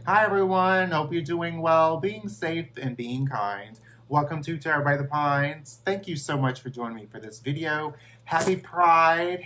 Hi everyone, hope you're doing well, being safe and being kind. Welcome to Terror by the Pines. Thank you so much for joining me for this video. Happy Pride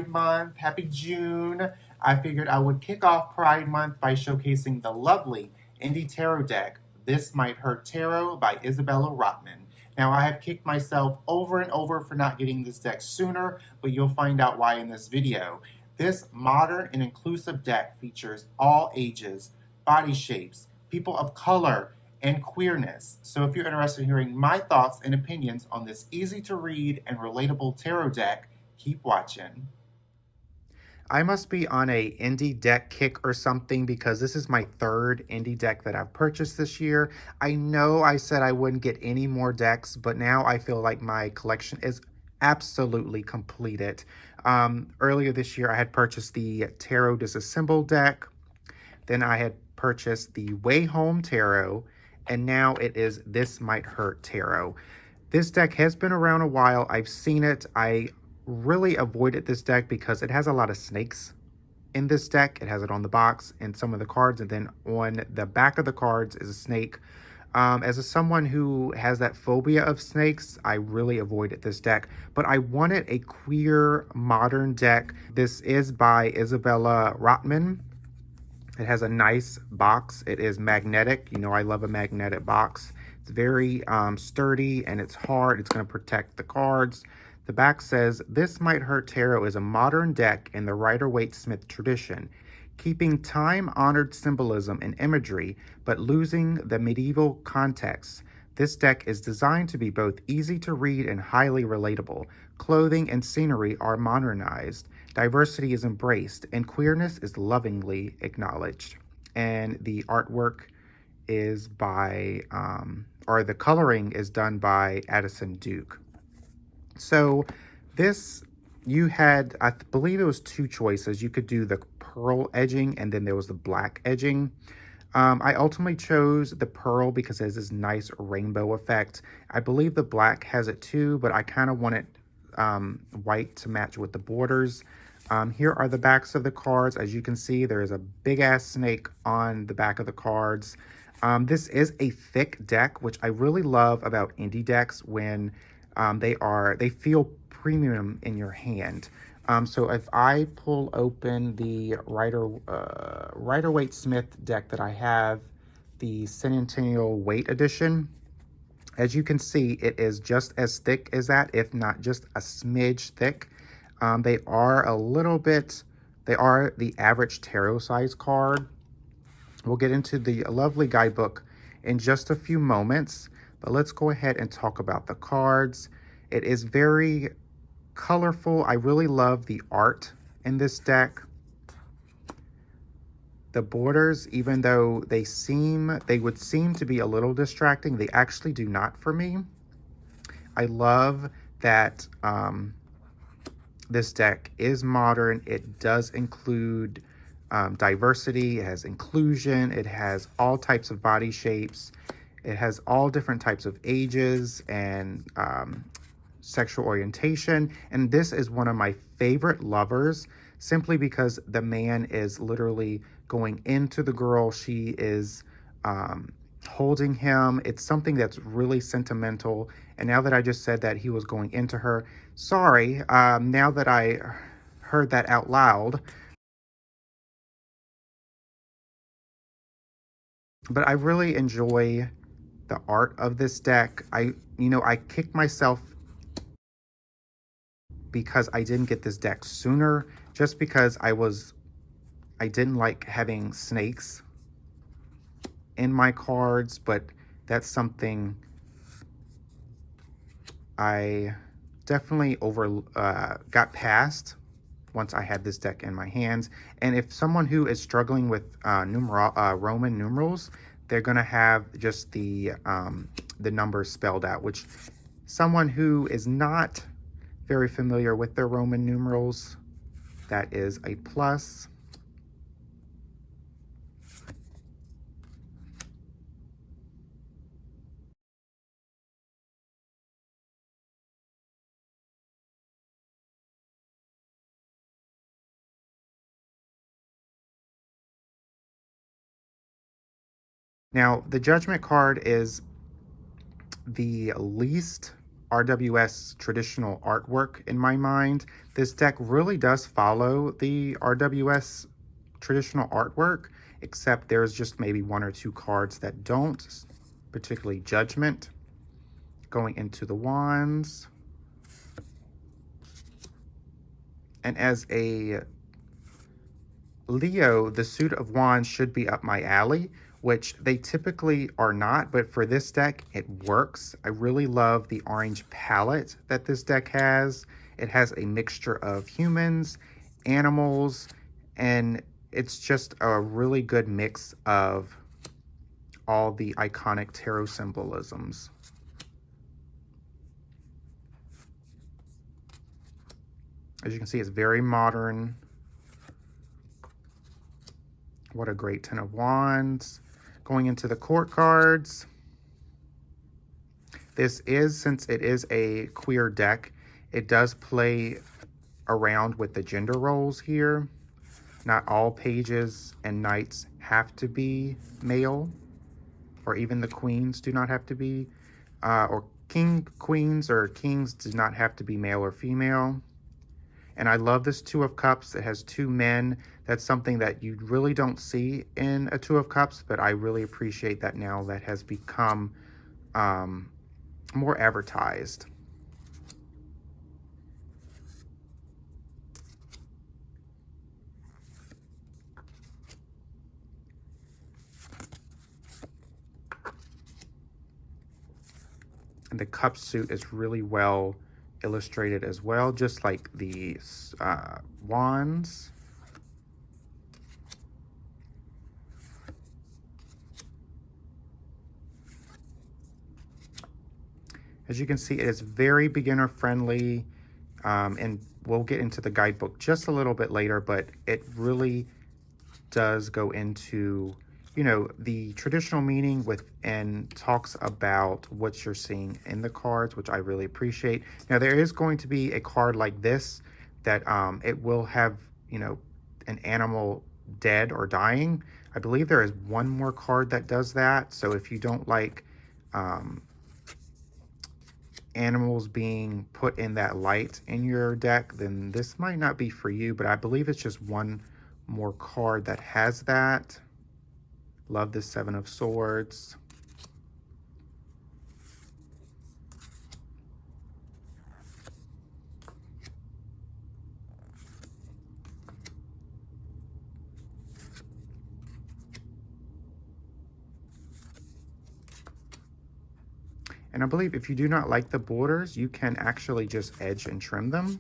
Month, happy June. I figured I would kick off Pride Month by showcasing the lovely indie tarot deck, This Might Hurt Tarot by Isabella Rotman. Now, I have kicked myself over and over for not getting this deck sooner, but you'll find out why in this video. This modern and inclusive deck features all ages, body shapes, people of color, and queerness. So if you're interested in hearing my thoughts and opinions on this easy to read and relatable tarot deck, keep watching. I must be on a indie deck kick or something because this is my third indie deck that I've purchased this year. I know I said I wouldn't get any more decks, but now I feel like my collection is absolutely completed. Earlier this year, I had purchased the Tarot Disassembled deck. Then I had purchased the Way Home Tarot, and now it is This Might Hurt Tarot. This deck has been around a while. I've seen it. I really avoided this deck because it has a lot of snakes in this deck. It has it on the box and some of the cards, and then on the back of the cards is a snake. Someone who has that phobia of snakes, I really avoided this deck, but I wanted a queer modern deck. This is by Isabella Rotman. It has a nice box. It is magnetic. You know, I love a magnetic box. It's very sturdy and it's hard. It's going to protect the cards. The back says, This Might Hurt Tarot is a modern deck in the Rider-Waite-Smith tradition, keeping time-honored symbolism and imagery, but losing the medieval context. This deck is designed to be both easy to read and highly relatable. Clothing and scenery are modernized. Diversity is embraced, and queerness is lovingly acknowledged. And the artwork is by, or the coloring is done by Addison Duke. So this, you had, I believe it was two choices. You could do the pearl edging, and then there was the black edging. I ultimately chose the pearl because it has this nice rainbow effect. I believe the black has it too, but I kind of want it white to match with the borders. Here are the backs of the cards. As you can see, there is a big ass snake on the back of the cards. This is a thick deck, which I really love about indie decks when they feel premium in your hand. So if I pull open the Rider-Waite-Smith deck that I have, the Centennial Weight Edition, as you can see, it is just as thick as that, if not just a smidge thick. They are the average tarot size card. We'll get into the lovely guidebook in just a few moments, but let's go ahead and talk about the cards. It is very colorful. I really love the art in this deck. The borders, even though they would seem to be a little distracting, they actually do not for me. I love that this deck is modern. It does include diversity. It has inclusion. It has all types of body shapes. It has all different types of ages and sexual orientation. And this is one of my favorite lovers simply because the man is literally going into the girl. She is holding him. It's something that's really sentimental. And now that I just said that he was going into her, sorry, now that I heard that out loud, but I really enjoy the art of this deck. I kicked myself because I didn't get this deck sooner, just because I didn't like having snakes in my cards, but that's something I definitely got past once I had this deck in my hands. And if someone who is struggling with Roman numerals, they're gonna have just the numbers spelled out, which someone who is not very familiar with their Roman numerals, that is a plus. Now, the Judgment card is the least RWS traditional artwork in my mind. This deck really does follow the RWS traditional artwork, except there's just maybe one or two cards that don't, particularly Judgment. Going into the Wands. And as a Leo, the suit of Wands should be up my alley, which they typically are not, but for this deck, it works. I really love the orange palette that this deck has. It has a mixture of humans, animals, and it's just a really good mix of all the iconic tarot symbolisms. As you can see, it's very modern. What a great Ten of Wands. Going into the court cards. This is, since it is a queer deck, it does play around with the gender roles here. Not all pages and knights have to be male, or even the queens do not have to be, or queens or kings do not have to be male or female. And I love this Two of Cups. It has two men. That's something that you really don't see in a Two of Cups, but I really appreciate that now that has become more advertised. And the cup suit is really well illustrated as well, just like the wands. As you can see, it is very beginner friendly, and we'll get into the guidebook just a little bit later, but it really does go into, you know, the traditional meaning and talks about what you're seeing in the cards, which I really appreciate. Now, there is going to be a card like this that it will have, you know, an animal dead or dying. I believe there is one more card that does that. So if you don't like animals being put in that light in your deck, then this might not be for you, but I believe it's just one more card that has that. Love the Seven of Swords. And I believe if you do not like the borders, you can actually just edge and trim them.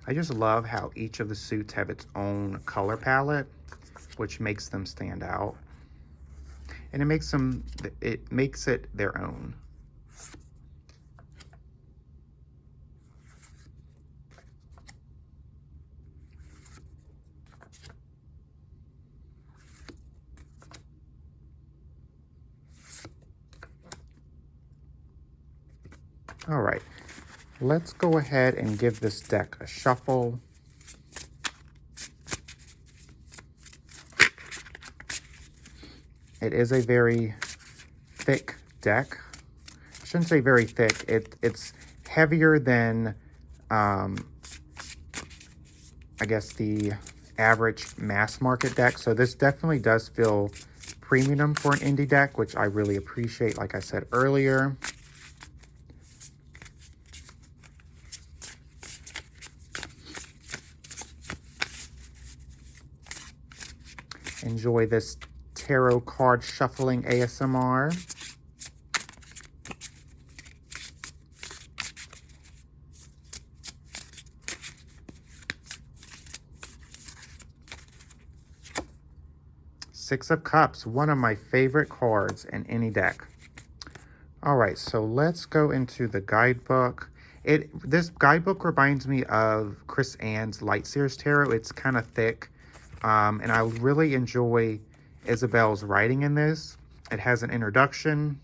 I just love how each of the suits have its own color palette, which makes them stand out. And it makes it their own. All right, let's go ahead and give this deck a shuffle. It is a very thick deck. I shouldn't say very thick. It's heavier than, I guess, the average mass market deck. So this definitely does feel premium for an indie deck, which I really appreciate, like I said earlier. Enjoy this tarot card shuffling ASMR. Six of Cups, one of my favorite cards in any deck. All right, so let's go into the guidebook. This guidebook reminds me of Chris Ann's Light Series Tarot. It's kind of thick, and I really enjoy Isabel's writing in this. It has an introduction,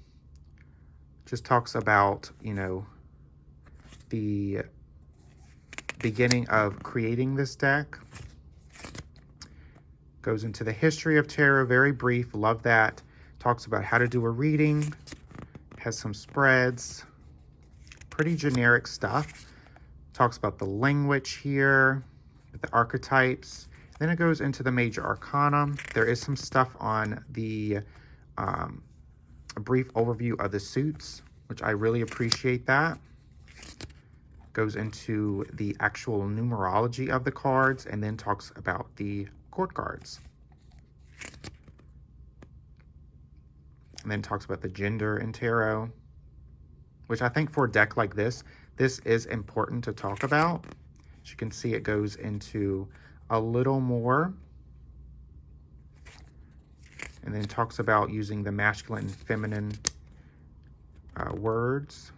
just talks about, you know, the beginning of creating this deck. Goes into the history of tarot, very brief, love that. Talks about how to do a reading, has some spreads, pretty generic stuff. Talks about the language here, the archetypes. Then it goes into the major arcana. There is some stuff on the a brief overview of the suits, which I really appreciate that. Goes into the actual numerology of the cards, and then talks about the court cards. And then talks about the gender in tarot, which I think for a deck like this is important to talk about. As you can see, it goes into a little more. And then talks about using the masculine and feminine words,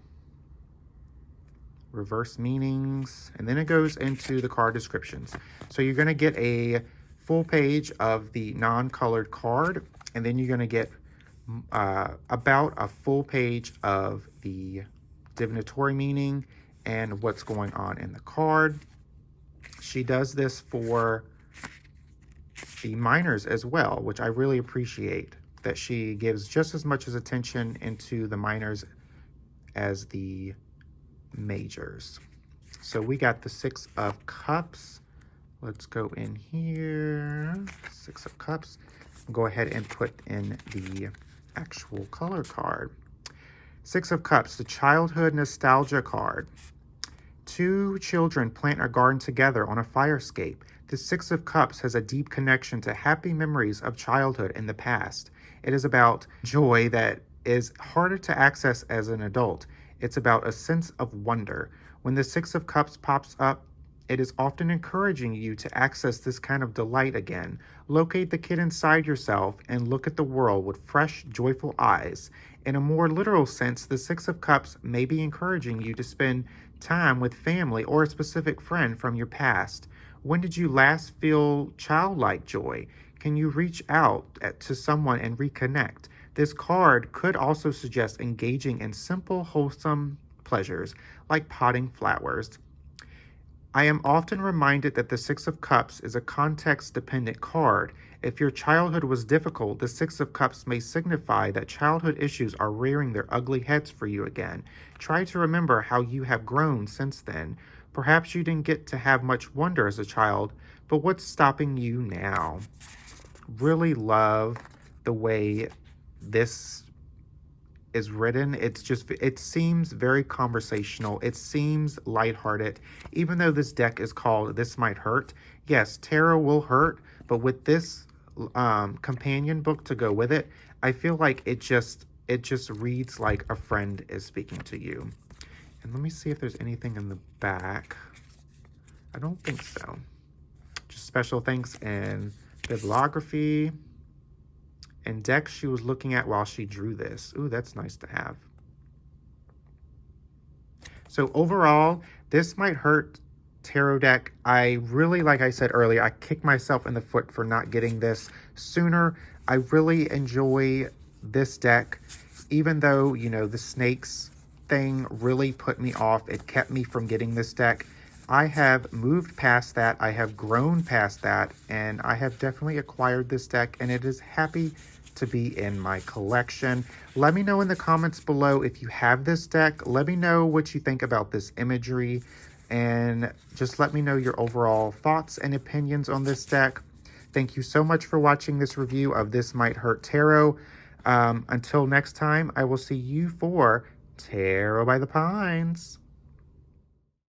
reverse meanings, and then it goes into the card descriptions. So you're going to get a full page of the non-colored card, and then you're going to get about a full page of the divinatory meaning and what's going on in the card. She does this for the minors as well, which I really appreciate, that she gives just as much as attention into the minors as the majors. So we got the Six of Cups. Let's go in here. Six of Cups. Go ahead and put in the actual color card. Six of Cups, the childhood nostalgia card. Two children plant a garden together on a fire escape. The Six of Cups has a deep connection to happy memories of childhood in the past. It is about joy that is harder to access as an adult. It's about a sense of wonder. When the Six of Cups pops up, it is often encouraging you to access this kind of delight again. Locate the kid inside yourself and look at the world with fresh, joyful eyes. In a more literal sense, the Six of Cups may be encouraging you to spend time with family or a specific friend from your past. When did you last feel childlike joy? Can you reach out to someone and reconnect? This card could also suggest engaging in simple, wholesome pleasures like potting flowers. I am often reminded that the Six of Cups is a context-dependent card. If your childhood was difficult, the Six of Cups may signify that childhood issues are rearing their ugly heads for you again. Try to remember how you have grown since then. Perhaps you didn't get to have much wonder as a child, but what's stopping you now? Really love the way this is written. It seems very conversational. It seems lighthearted. Even though this deck is called This Might Hurt, yes, tarot will hurt, but with this companion book to go with it, I feel like it just reads like a friend is speaking to you. And let me see if there's anything in the back. I don't think so. Just special thanks and bibliography and decks she was looking at while she drew this. Ooh, that's nice to have. So overall, This Might Hurt tarot deck, I really, like I said earlier, I kicked myself in the foot for not getting this sooner. I really enjoy this deck, even though, you know, the snakes thing really put me off. It kept me from getting this deck. I have moved past that. I have grown past that, and I have definitely acquired this deck, and it is happy to be in my collection. Let me know in the comments below if you have this deck. Let me know what you think about this imagery, and just let me know your overall thoughts and opinions on this deck. Thank you so much for watching this review of This Might Hurt Tarot. Until next time, I will see you for Tarot by the Pines.